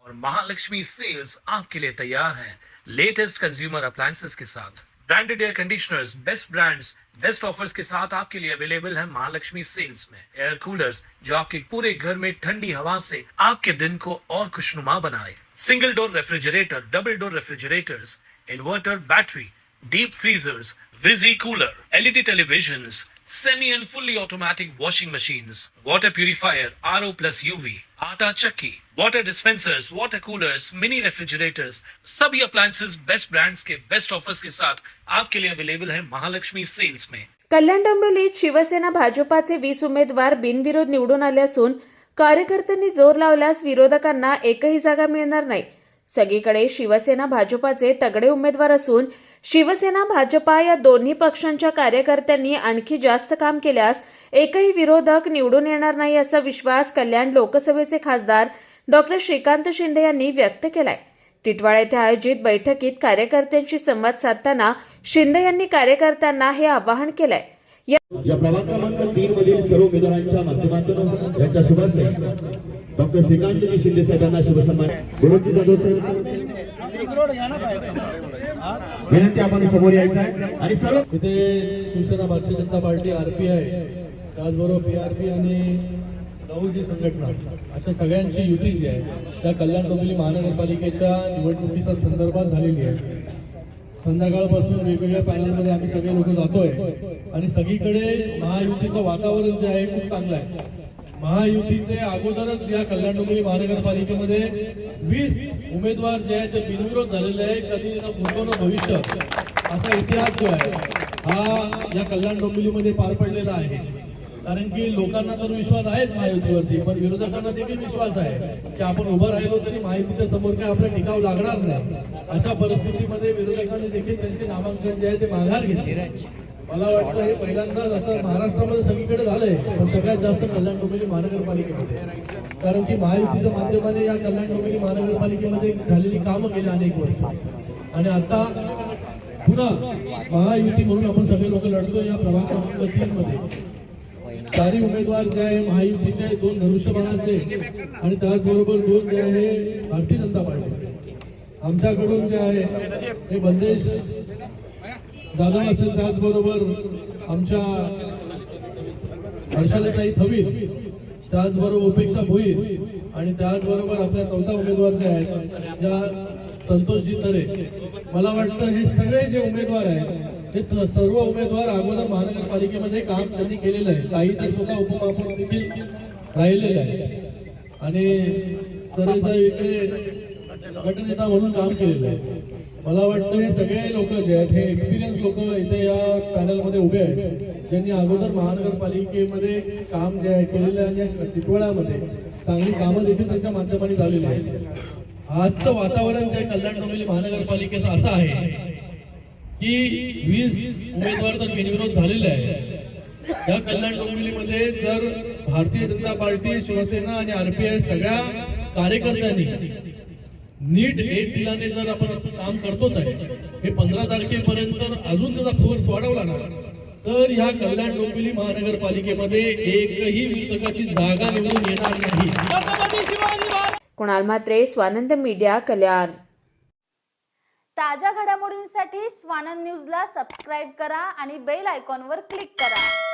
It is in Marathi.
और महालक्ष्मी सेल्स आपके लिए तैयार है लेटेस्ट कंज्यूमर अप्लायंसेस के साथ। Branded air conditioners, best brands, best offers के साथ आपके लिए अवेलेबल है महालक्ष्मी सेल्स में। एयर कूलर्स जो आपके पूरे घर में ठंडी हवा से आपके दिन को और खुशनुमा बनाए। Single door refrigerator, double door refrigerators, inverter battery, deep freezers, visi cooler, LED televisions, semi and fully automatic washing machines, water purifier, RO plus UV, आटा चक्की, water dispensers, water coolers, mini refrigerators, सभी appliances बेस्ट ब्रांड्स के बेस्ट ऑफर्स के साथ आपके लिए अवेलेबल है महालक्ष्मी सेल्स में। कल्याण डोंबिवलीत शिवसेना भाजपाचे 20 उमेदवार बिनविरोध निवडून आले असून कार्यकर्त्यांनी जोर लावल्यास विरोधकांना एकही जागा मिळणार नाही। सगळीकडे शिवसेना भाजपाचे तगडे उमेदवार असून शिवसेना भाजपा या दोन्ही पक्षांच्या कार्यकर्त्यांनी आणखी जास्त काम केल्यास एकही विरोधक निवडून येणार नाही असा विश्वास कल्याण लोकसभेचे खासदार डॉक्टर श्रीकांत शिंदे यांनी व्यक्त केलाय। टिटवाळा येथे आयोजित बैठकीत कार्यकर्त्यांशी संवाद साधताना शिंदे यांनी कार्यकर्त्यांना हे आवाहन केलंय। या प्रभाग क्रमांक 3 मधील सर्व उमेदवारांच्या माध्यमातून यांच्या शुभस्ते डॉक्टर श्रीकांतजी शिंदे साहेबांना शुभसन्मान। गुरुजी जाधव साहेब विनंती आपण समोर यायचं आहे आणि सर्व इथे शिवसेना भारतीय जनता पार्टी आरपीआय त्याचबरोबर पीआरपी आणि गौजी संघटना अशा सगळ्यांची युती जी आहे त्या कल्याण डोंबिवली महानगरपालिकेच्या निवडणुकीच्या संदर्भात झालेली आहे। संध्याकाळपासून वेगवेगळ्या पॅनलमध्ये आम्ही सगळे लोक जातोय आणि सगळीकडे महायुतीचं वातावरण जे आहे खूप चांगलं आहे। महायुतीचे अगोदरच या कल्याण डोंबिवली महानगरपालिकेमध्ये 20 उमेदवार जे आहेत ते बिनविरोध झालेले आहे। कधी न भूतो न भविष्य असा इतिहास जो आहे हा या कल्याण डोंबिवलीमध्ये पार पडलेला आहे। कारण की लोकांना तर विश्वास आहेच महायुतीवरती, पण विरोधकांना देखील विश्वास आहे की आपण उभं राहिलो तरी महायुतीच्या समोर काय आपला टिकाव लागणार नाही। अशा परिस्थितीमध्ये विरोधकांनी देखील त्यांचे नामांकन जे आहे ते माघार घेतले। मला वाटतं हे पहिल्यांदाच असं महाराष्ट्रामध्ये सगळीकडे झालंय, पण सगळ्यात जास्त कल्याण डोंबिवली महानगरपालिकेमध्ये, कारण की महायुतीच्या माध्यमाने या कल्याण डोंबिवली महानगरपालिकेमध्ये झालेली कामं गेली अनेक वर्ष आणि आता पुन्हा महायुती म्हणून आपण सगळे लोक लढतो। या प्रभाग क्रमांक 3 मध्ये चारही उमेदवार जे आहे महायुतीचे, 2 धनुष्यबाणाचे आणि त्याचबरोबर 2 जे आहे भारतीय जनता पार्टी। आमच्याकडून जे आहे हे बंदेश जाधव असेल, त्याचबरोबर आमच्या हर्षालताई थवील, त्याचबरोबर उपेक्षा भोईर आणि त्याचबरोबर आपल्या चौथा उमेदवार जे आहेत ज्या संतोषजी तरे। मला वाटतं हे सगळे जे उमेदवार आहेत हे सर्व उमेदवार अगोदर महानगरपालिकेमध्ये काम त्यांनी केलेलं आहे। काही तर स्वतः उपमहापौर देखील राहिलेले आहे आणि तरेचा इकडे गटनेता म्हणून काम केलेलं आहे। मला वाटतं हे सगळे लोक जे आहेत हे एक्सपिरियन्स लोक इथे या पॅनलमध्ये उभे आहेत, ज्यांनी अगोदर महानगरपालिकेमध्ये काम जे आहे केलेलं आहे आणि टिटवाळ्यामध्ये चांगली कामं देखील त्यांच्या माध्यमाने झालेली आहेत। आजचं वातावरण जे कल्याण डोंबिवली महानगरपालिकेचं असं आहे की 20 उमेदवार तर बिनविरोध झालेले आहे। या कल्याण डोंबिवलीमध्ये जर भारतीय जनता पार्टी, शिवसेना आणि आरपीआय सगळ्या कार्यकर्त्यांनी नीट एक दिलाने जर आपण काम करतोच आहे, हे 15 तारखेपर्यंत अजून त्याचा फोर्स वाढवला ना तर या कल्याण डोंबिवली महानगरपालिकेमध्ये एकही विरोधकाची जागा निवडून येणार नाही। कुणाल म्हात्रे, स्वानंद मीडिया, कल्याण। ताज्या घडामोडींसाठी स्वानंद न्यूजला सबस्क्राईब करा आणि बेल आयकॉनवर क्लिक करा।